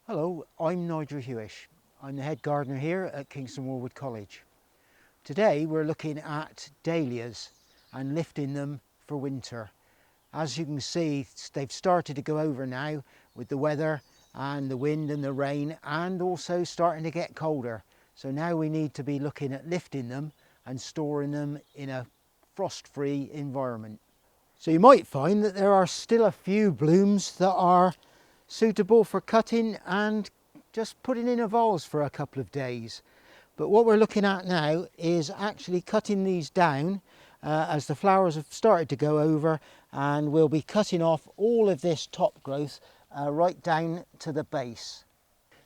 Hello, I'm Nigel Hewish. I'm the head gardener here at Kingston Maurward College. Today we're looking at dahlias and lifting them for winter. As you can see, they've started to go over now with the weather and the wind and the rain, and also starting to get colder. So now we need to be looking at lifting them and storing them in a frost-free environment. So you might find that there are still a few blooms that are suitable for cutting and just putting in a vase for a couple of days. But what we're looking at now is actually cutting these down as the flowers have started to go over, and we'll be cutting off all of this top growth right down to the base.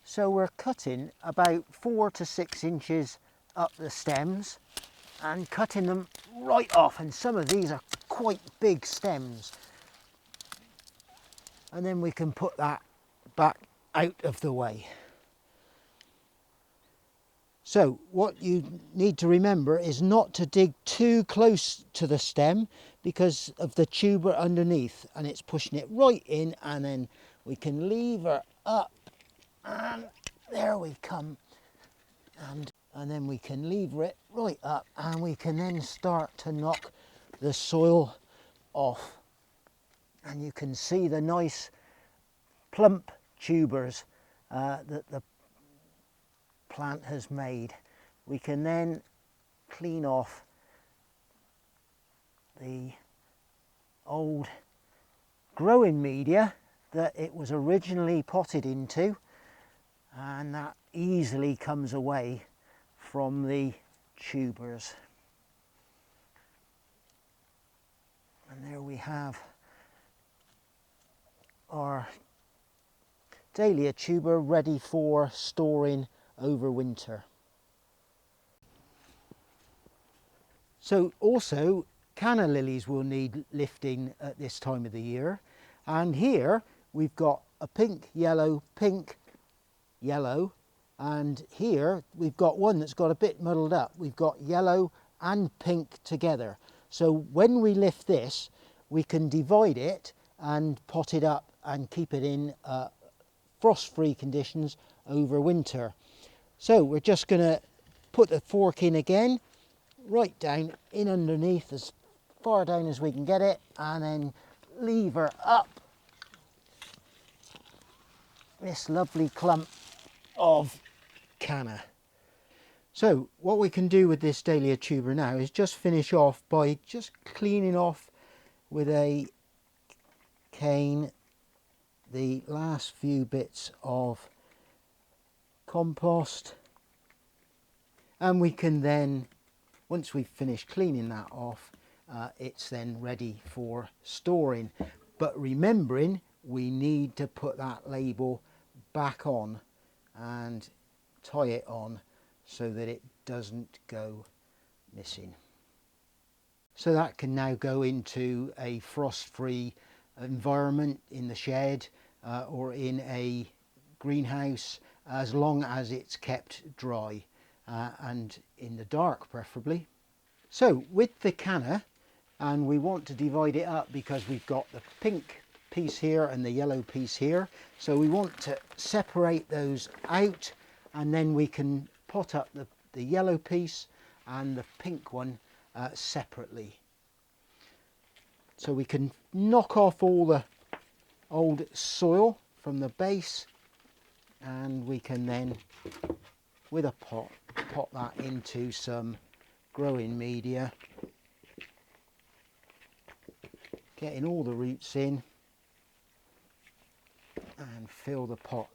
So we're cutting about 4 to 6 inches up the stems and cutting them right off, and some of these are quite big stems. And then we can put that back out of the way. So what you need to remember is not to dig too close to the stem because of the tuber underneath, and it's pushing it right in, and then we can lever up, and there we come, and then we can lever it right up, and we can then start to knock the soil off, and you can see the nice plump tubers that the plant has made. We can then clean off the old growing media that it was originally potted into, and that easily comes away from the tubers. And there we have our dahlia tuber ready for storing over winter. So also canna lilies will need lifting at this time of the year, and here we've got a pink, yellow, and here we've got one that's got a bit muddled up. We've got yellow and pink together. So when we lift this, we can divide it and pot it up and keep it in frost-free conditions over winter. So we're just going to put the fork in again, right down in underneath, as far down as we can get it, and then lever up this lovely clump of canna. So what we can do with this dahlia tuber now is just finish off by just cleaning off with a cane the last few bits of compost, and we can then, once we've finished cleaning that off, it's then ready for storing. But remembering, we need to put that label back on and tie it on so that it doesn't go missing. So that can now go into a frost-free environment in the shed or in a greenhouse, as long as it's kept dry and in the dark preferably. So with the canna, and we want to divide it up because we've got the pink piece here and the yellow piece here, so we want to separate those out, and then we can pot up the yellow piece and the pink one separately. So we can knock off all the old soil from the base, and we can then, with a pot that into some growing media, getting all the roots in, and fill the pot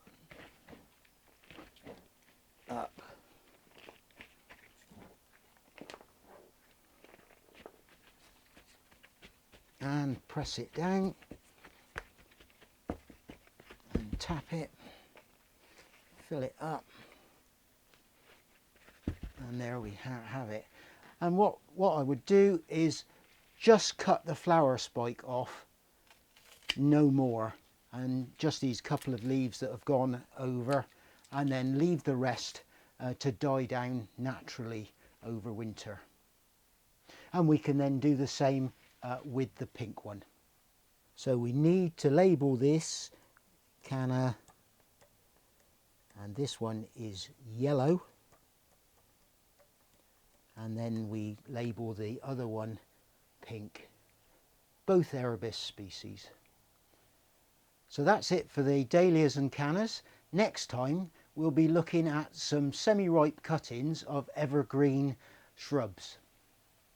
up. And press it down and tap it, fill it up, and there we have it. And what I would do is just cut the flower spike off, no more, and just these couple of leaves that have gone over, and then leave the rest to die down naturally over winter. And we can then do the same with the pink one. So we need to label this Canna and this one is yellow, and then we label the other one pink, both Erebus species. So that's it for the Dahlias and Cannas. Next time we'll be looking at some semi-ripe cuttings of evergreen shrubs.